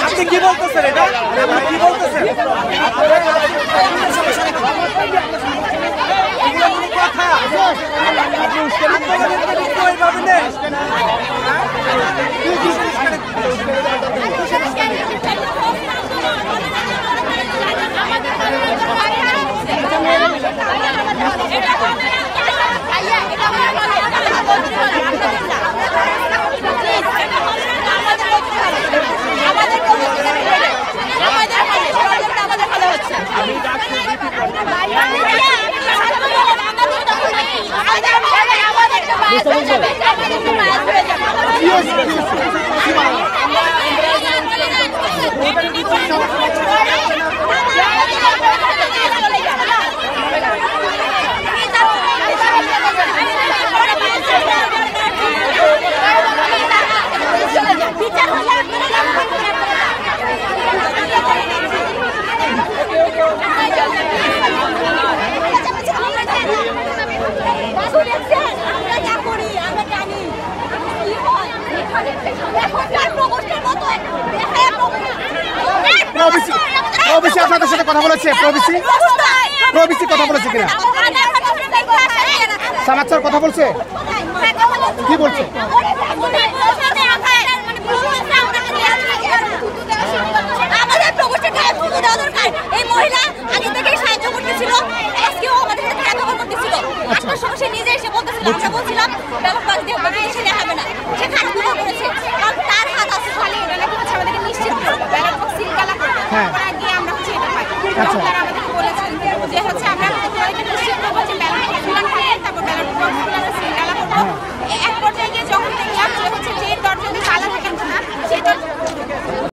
আপনি কি বলতেছেন? এটা কি বলতেছেন? কথা প্রবিসি আপনাদের সাথে কথা বলেছে? প্রবিসি কথা বলেছে কিনা? সানাত স্যার কথা বলছে? কি বলছে? এই মহিলা আগে থেকেই সাহায্য করতেছিল, আজকেও আমাদের সাথে দেখা করতেছিল। আপনার সমস্যা নিজে এসে বলতেছিল, আমরা বলছিলাম ব্যাপক বাদ দিয়ে